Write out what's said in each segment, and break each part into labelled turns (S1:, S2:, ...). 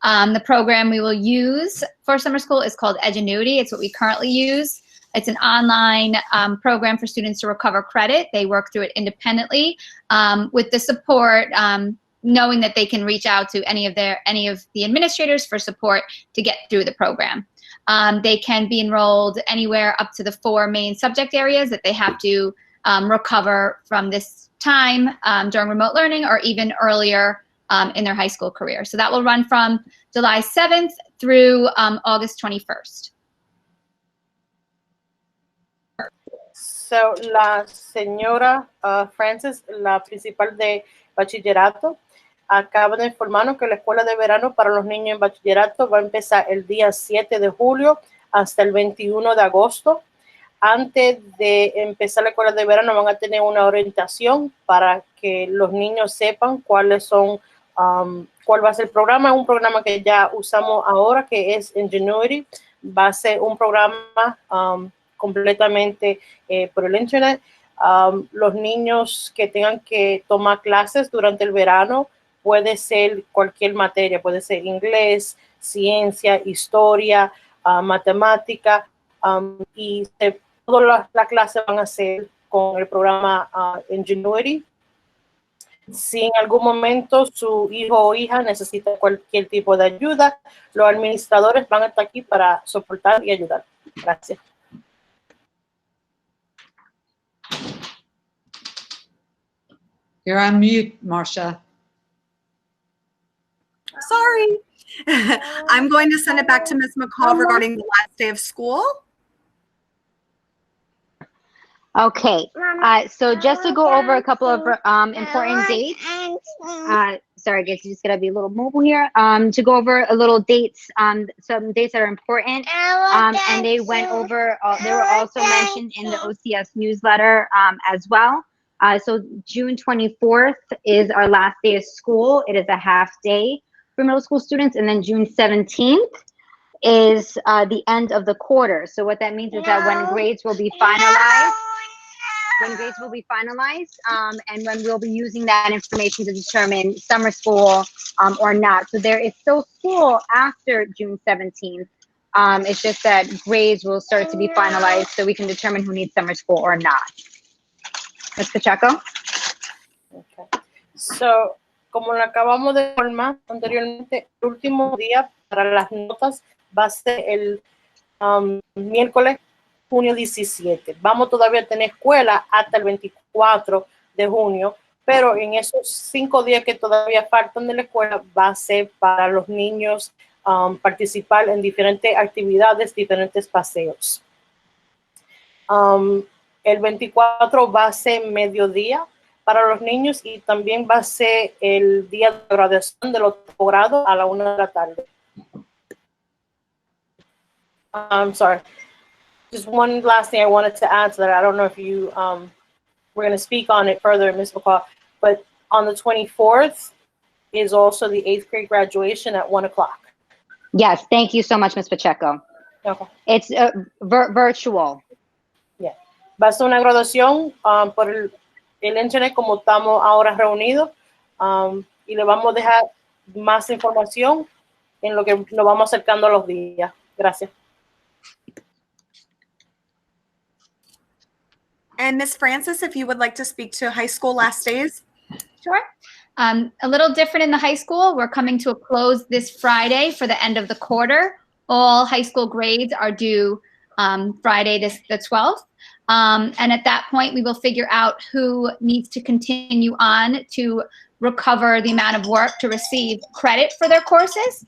S1: The program we will use for summer school is called Edgenuity. It's what we currently use. It's an online program for students to recover credit. They work through it independently with the support, knowing that they can reach out to any of the administrators for support to get through the program. They can be enrolled anywhere up to the 4 main subject areas that they have to recover from this time during remote learning, or even earlier in their high school career. So that will run from July 7th through August 21st.
S2: So, la señora Francis, la principal de bachillerato, acaba de informarnos que la escuela de verano para los niños en bachillerato va a empezar el día 7 de julio hasta el 21 de agosto. Antes de empezar la escuela de verano van a tener una orientación para que los niños sepan cuáles son, cuál va a ser el programa. Un programa que ya usamos ahora, que es Edgenuity. Va a ser un programa completamente por el internet. Los niños que tengan que tomar clases durante el verano, puede ser cualquier materia, puede ser inglés, ciencia, historia, matemática, y todas las clases van a ser con el programa Edgenuity. Si en algún momento su hijo o hija necesita cualquier tipo de ayuda, los administradores van a estar aquí para soportar y ayudar. Gracias.
S3: You're on mute, Marcia.
S4: Sorry. I'm going to send it back to Ms. McCall regarding the last day of school.
S5: Okay, so just to go over a couple of important dates. Sorry, I guess you just gotta be a little mobile here. To go over a little dates, some dates that are important, and they went over. They were also mentioned in the OCS newsletter as well. So June 24th is our last day of school. It is a half day for middle school students, and then June 17th is the end of the quarter. So what that means is that when grades will be finalized, and when we'll be using that information to determine summer school or not. So there is still school after June 17th. It's just that grades will start to be finalized so we can determine who needs summer school or not. Ms. Pacheco?
S2: Okay. So, como lo acabamos de informar anteriormente, el último día para las notas va a ser el miércoles, junio 17. Vamos todavía a tener escuela hasta el 24 de junio, pero en esos 5 días que todavía faltan de la escuela va a ser para los niños participar en diferentes actividades, diferentes paseos. El 24 va a ser mediodía para los niños y también va a ser el día de graduación de los grados a la 1 de la tarde. I'm sorry. Just one last thing I wanted to add to that. I don't know if you were going to speak on it further, Ms. McCall, but on the 24th is also the 8th grade graduation at 1 o'clock.
S5: Yes, thank you so much, Ms. Pacheco.
S2: Okay.
S5: It's virtual.
S2: Yeah. Va a ser una graduación por el internet como estamos ahora reunidos, y le vamos a dejar más información en lo que nos vamos acercando a los días. Gracias.
S4: And Ms. Francis, if you would like to speak to high school last days.
S1: Sure. A little different in the high school. We're coming to a close this Friday for the end of the quarter. All high school grades are due Friday the 12th. And at that point, we will figure out who needs to continue on to recover the amount of work to receive credit for their courses.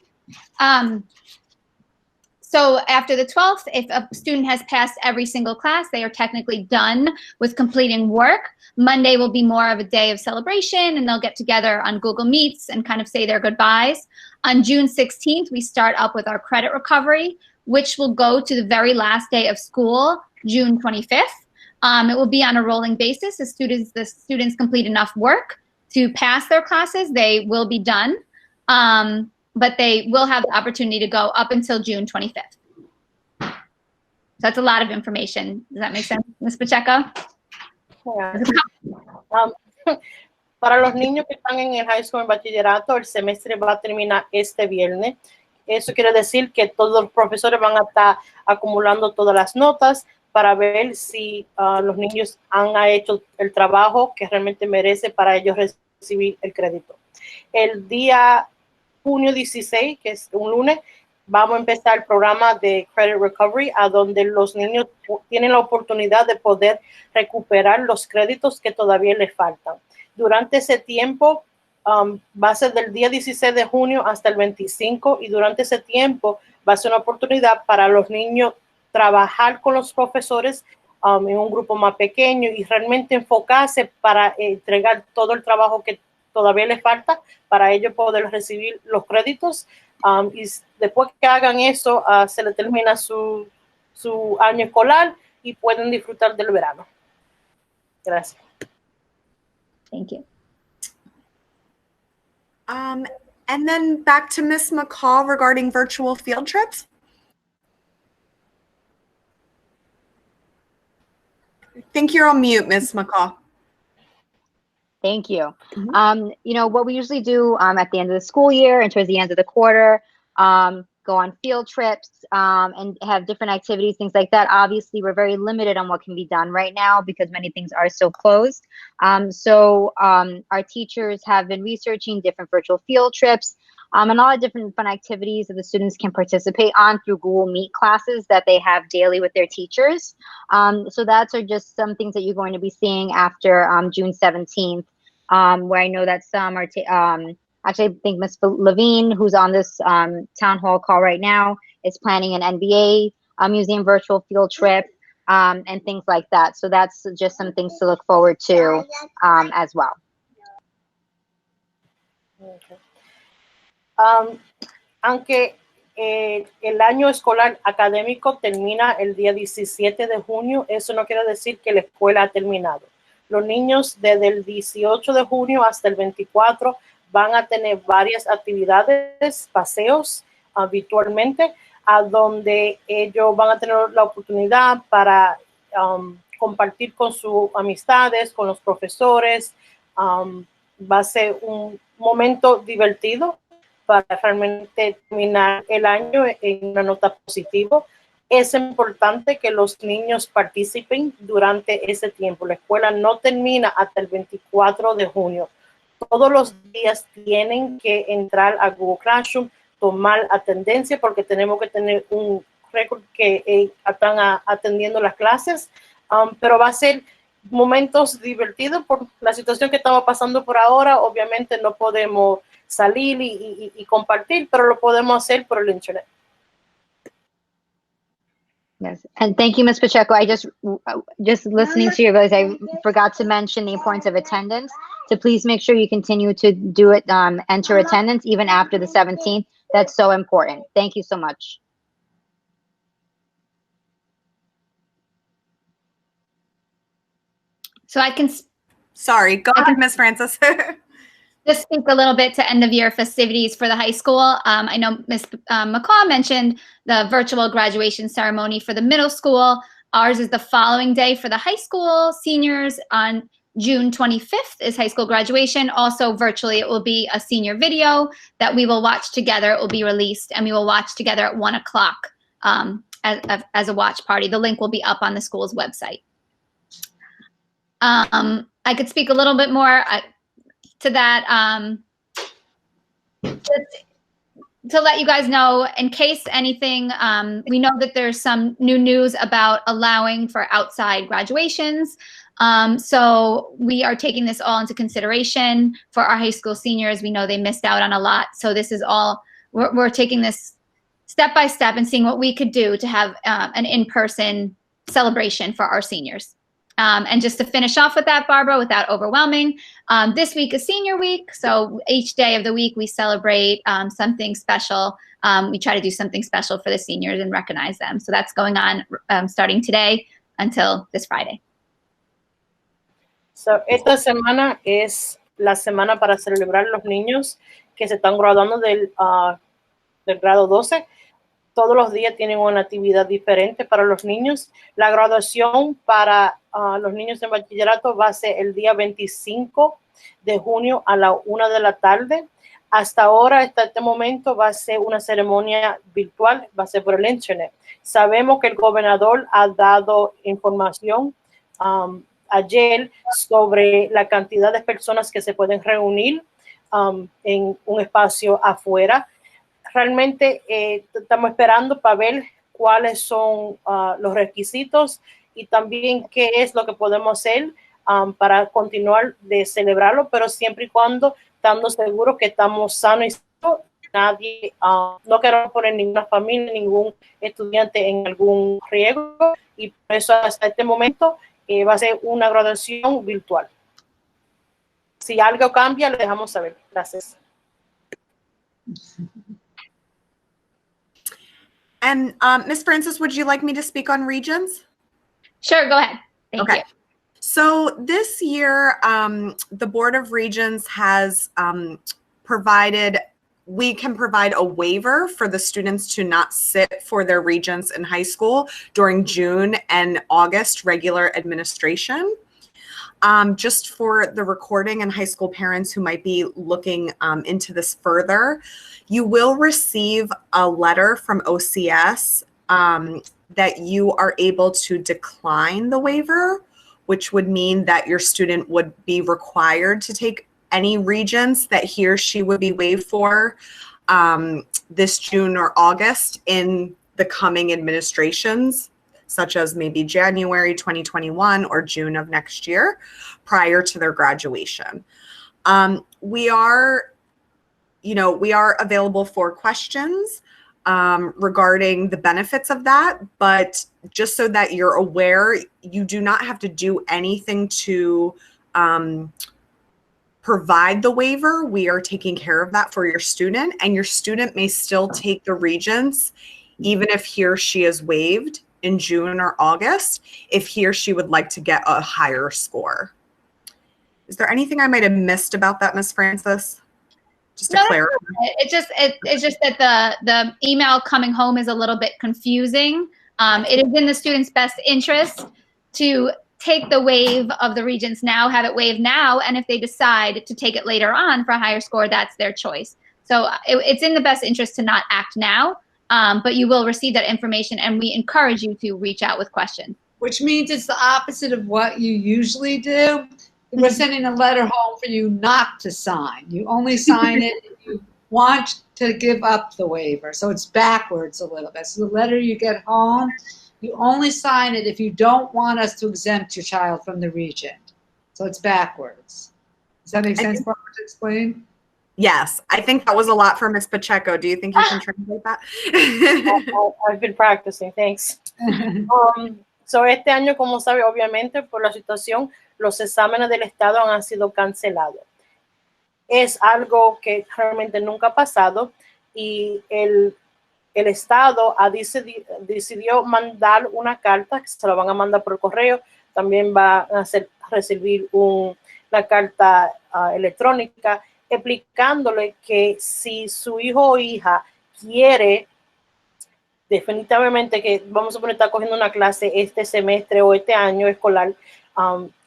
S1: So after the 12th, if a student has passed every single class, they are technically done with completing work. Monday will be more of a day of celebration, and they'll get together on Google Meets and kind of say their goodbyes. On June 16th, we start up with our credit recovery, which will go to the very last day of school, June 25th. It will be on a rolling basis. The students complete enough work to pass their classes, they will be done. But they will have the opportunity to go up until June 25th. So that's a lot of information. Does that make sense, Ms. Pacheco?
S2: Yeah. Para los niños que están en el high school, en bachillerato, el semestre va a terminar este viernes. Eso quiere decir que todos los profesores van a estar acumulando todas las notas para ver si los niños han hecho el trabajo que realmente merece para ellos recibir el crédito. El día junio 16, que es un lunes, vamos a empezar el programa de Credit Recovery, a donde los niños tienen la oportunidad de poder recuperar los créditos que todavía les faltan. Durante ese tiempo, va a ser del día 16 de junio hasta el 25, y durante ese tiempo va a ser una oportunidad para los niños trabajar con los profesores en un grupo más pequeño y realmente enfocarse para entregar todo el trabajo que todavía les falta para ellos poder recibir los créditos. Y después que hagan eso, se les termina su año escolar y pueden disfrutar del verano. Gracias.
S1: Thank you.
S4: And then back to Ms. McCall regarding virtual field trips. I think you're on mute, Ms. McCall.
S5: Thank you. You know, what we usually do at the end of the school year and towards the end of the quarter, go on field trips and have different activities, things like that. Obviously, we're very limited on what can be done right now because many things are still closed. So our teachers have been researching different virtual field trips and a lot of different fun activities that the students can participate on through Google Meet classes that they have daily with their teachers. So that's just some things that you're going to be seeing after June 17th, where I know that some are actually, I think Ms. Levine, who's on this town hall call right now, is planning an NBA museum virtual field trip and things like that. So that's just some things to look forward to as well.
S2: Okay. Aunque el año escolar académico termina el día 17 de junio, eso no quiere decir que la escuela ha terminado. Los niños desde el 18 de junio hasta el 24 van a tener varias actividades, paseos virtualmente, a donde ellos van a tener la oportunidad para compartir con sus amistades, con los profesores. Va a ser un momento divertido para realmente terminar el año en una nota positiva. Es importante que los niños participen durante ese tiempo. La escuela no termina hasta el 24 de junio. Todos los días tienen que entrar a Google Classroom, tomar atendencia, porque tenemos que tener un récord que están atendiendo las clases, pero va a ser momentos divertidos por la situación que estamos pasando por ahora. Obviamente no podemos salir y compartir, pero lo podemos hacer por el internet.
S5: Yes, and thank you, Ms. Pacheco. I just listening to you, guys, I forgot to mention the importance of attendance. So please make sure you continue to do it, enter attendance even after the 17th. That's so important. Thank you so much.
S1: So I can
S4: Sorry, go ahead, Ms. Francis.
S1: just speak a little bit to end of year festivities for the high school. I know Ms. McCaw mentioned the virtual graduation ceremony for the middle school. Ours is the following day for the high school seniors. On June 25th is high school graduation. Also virtually, it will be a senior video that we will watch together. It will be released and we will watch together at 1 o'clock as a watch party. The link will be up on the school's website. I could speak a little bit more to that, just to let you guys know, in case anything, we know that there's some new news about allowing for outside graduations. So we are taking this all into consideration for our high school seniors. We know they missed out on a lot. So this is all, we're taking this step by step and seeing what we could do to have an in-person celebration for our seniors. And just to finish off with that, Barbara, without overwhelming, this week is senior week. So each day of the week, we celebrate something special. We try to do something special for the seniors and recognize them. So that's going on starting today until this Friday.
S2: So, esta semana es la semana para celebrar los niños que se están graduando del grado 12. Todos los días tienen una actividad diferente para los niños. La graduación para los niños en bachillerato va a ser el día 25 de junio a la 1 de la tarde. Hasta ahora, hasta este momento, va a ser una ceremonia virtual, va a ser por el internet. Sabemos que el gobernador ha dado información ayer sobre la cantidad de personas que se pueden reunir en un espacio afuera. Realmente estamos esperando para ver cuáles son los requisitos y también qué es lo que podemos hacer para continuar de celebrarlo, pero siempre y cuando estando seguros que estamos sanos y seguros. Nadie, no queremos poner ninguna familia, ningún estudiante en algún riesgo, y por eso hasta este momento va a ser una graduación virtual. Si algo cambia, le dejamos saber. Gracias.
S4: And Ms. Francis, would you like me to speak on regions?
S1: Sure, go ahead. Thank you.
S4: So this year, the Board of Regents has provided, we can provide a waiver for the students to not sit for their regents in high school during June and August regular administration. Just for the recording and high school parents who might be looking into this further, you will receive a letter from OCS that you are able to decline the waiver, which would mean that your student would be required to take any regents that he or she would be waived for this June or August in the coming administrations, such as maybe January 2021 or June of next year, prior to their graduation. We are available for questions regarding the benefits of that, but just so that you're aware, you do not have to do anything to provide the waiver. We are taking care of that for your student, and your student may still take the regents even if he or she is waived in June or August, if he or she would like to get a higher score. Is there anything I might have missed about that, Ms. Francis? Just to clarify.
S1: It's just that the email coming home is a little bit confusing. It is in the student's best interest to take the waive of the regents now, have it waived now, and if they decide to take it later on for a higher score, that's their choice. So it's in the best interest to not act now, but you will receive that information, and we encourage you to reach out with questions.
S3: Which means it's the opposite of what you usually do. We're sending a letter home for you not to sign. You only sign it if you want to give up the waiver. So it's backwards a little bit. So the letter you get home, you only sign it if you don't want us to exempt your child from the regent. So it's backwards. Does that make sense, Barbara, to explain?
S4: Yes, I think that was a lot for Ms. Pacheco. Do you think you can translate that?
S2: I've been practicing, thanks. So este año, como sabe, obviamente por la situación, los exámenes del Estado han sido cancelados. Es algo que realmente nunca ha pasado, y el Estado decidió mandar una carta, que se la van a mandar por correo. También va a recibir la carta electrónica explicándole que si su hijo o hija quiere definitivamente, que vamos a poner, está cogiendo una clase este semestre o este año escolar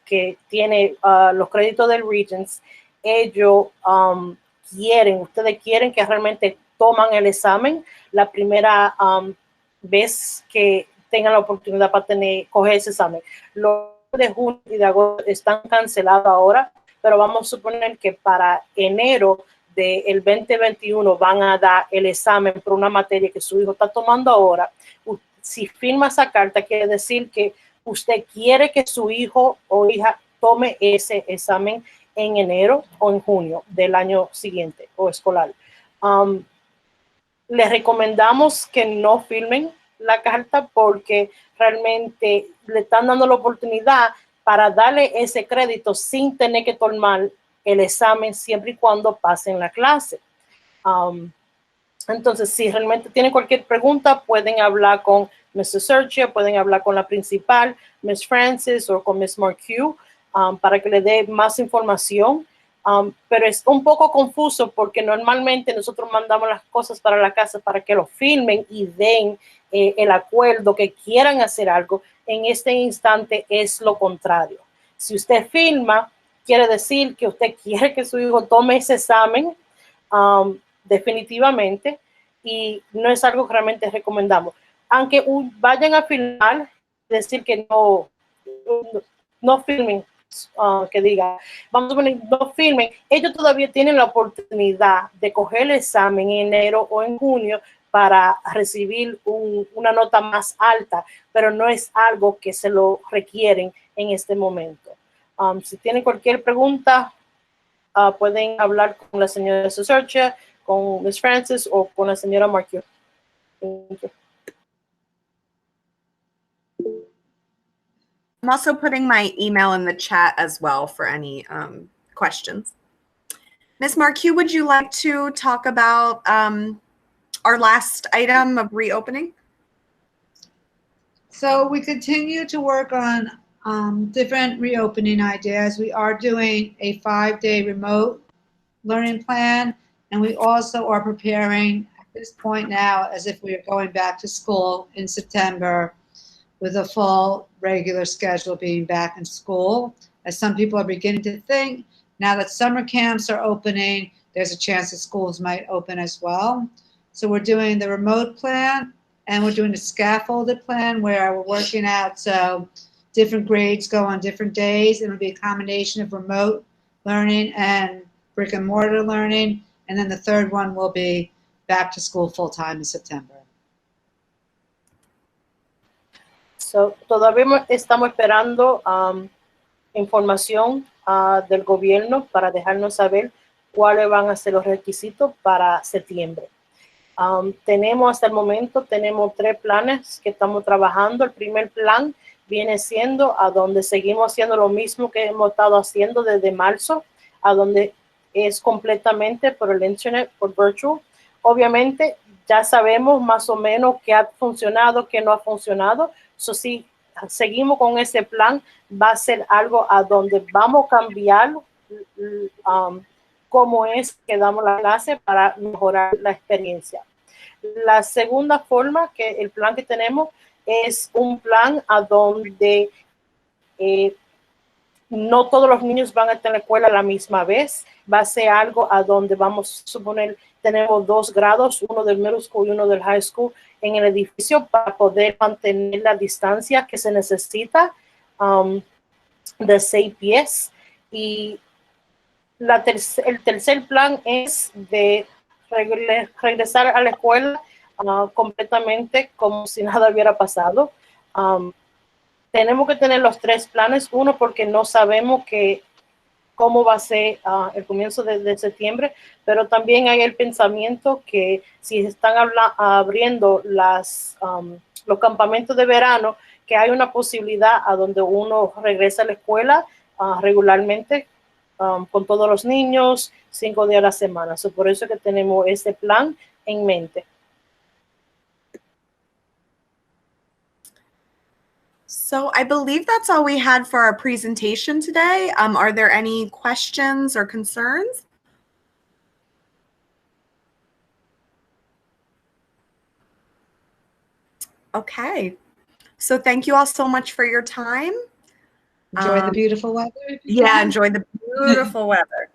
S2: que tiene los créditos del Regents, ellos ustedes quieren que realmente toman el examen la primera vez que tengan la oportunidad para coger ese examen. Los de junio y de agosto están cancelados ahora, pero vamos a suponer que para enero del 2021 van a dar el examen por una materia que su hijo está tomando ahora. Si firma esa carta, quiere decir que usted quiere que su hijo o hija tome ese examen en enero o en junio del año siguiente o escolar. Les recomendamos que no firmen la carta porque realmente le están dando la oportunidad para darle ese crédito sin tener que tomar el examen, siempre y cuando pasen la clase. Entonces, si realmente tienen cualquier pregunta, pueden hablar con Mr. Sergio, pueden hablar con la principal, Ms. Francis, o con Ms. Marque, para que le dé más información. Pero es un poco confuso porque normalmente nosotros mandamos las cosas para la casa para que lo firmen y den el acuerdo que quieran hacer algo. En este instante es lo contrario. Si usted firma, quiere decir que usted quiere que su hijo tome ese examen definitivamente, y no es algo que realmente recomendamos. Aunque vayan a filmar, decir que no filmen, que diga, vamos a poner, no filmen, ellos todavía tienen la oportunidad de coger el examen en enero o en junio para recibir una nota más alta, pero no es algo que se lo requieren en este momento. Si tienen cualquier pregunta, pueden hablar con la señora Susurcha, con Ms. Francis o con la señora Marquio.
S4: I'm also putting my email in the chat as well for any questions. Ms. Marquis, would you like to talk about our last item of reopening?
S3: So we continue to work on different reopening ideas. We are doing a 5-day remote learning plan, and we also are preparing at this point now as if we are going back to school in September with a full regular schedule being back in school. As some people are beginning to think, now that summer camps are opening, there's a chance that schools might open as well. So we're doing the remote plan, and we're doing a scaffolded plan where we're working out so different grades go on different days. It'll be a combination of remote learning and brick and mortar learning. And then the third one will be back to school full time in September.
S2: So, todavía estamos esperando información del gobierno para dejarnos saber cuáles van a ser los requisitos para septiembre. Tenemos hasta el momento, tenemos 3 planes que estamos trabajando. El primer plan viene siendo a donde seguimos haciendo lo mismo que hemos estado haciendo desde marzo, a donde es completamente por el internet, por virtual. Obviamente ya sabemos más o menos qué ha funcionado, qué no ha funcionado. So, si seguimos con ese plan, va a ser algo a donde vamos a cambiar cómo es que damos la clase para mejorar la experiencia. La segunda forma, que el plan que tenemos, es un plan a donde no todos los niños van a estar en la escuela a la misma vez. Va a ser algo a donde vamos a suponer, tenemos 2 grados, uno del middle school y uno del high school en el edificio para poder mantener la distancia que se necesita de 6 pies. Y el tercer plan es de regresar a la escuela completamente como si nada hubiera pasado. Tenemos que tener los 3 planes, uno porque no sabemos cómo va a ser el comienzo de septiembre, pero también hay el pensamiento que si están abriendo los campamentos de verano, que hay una posibilidad a donde uno regresa a la escuela regularmente con todos los niños 5 días a la semana. So, por eso que tenemos ese plan en mente.
S4: So I believe that's all we had for our presentation today. Are there any questions or concerns? Okay. So thank you all so much for your time.
S3: Enjoy the beautiful weather.
S4: Yeah, enjoy the beautiful weather.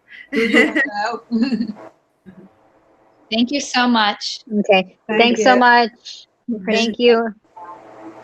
S1: Thank you so much.
S5: Okay. Thanks so much. Thank you.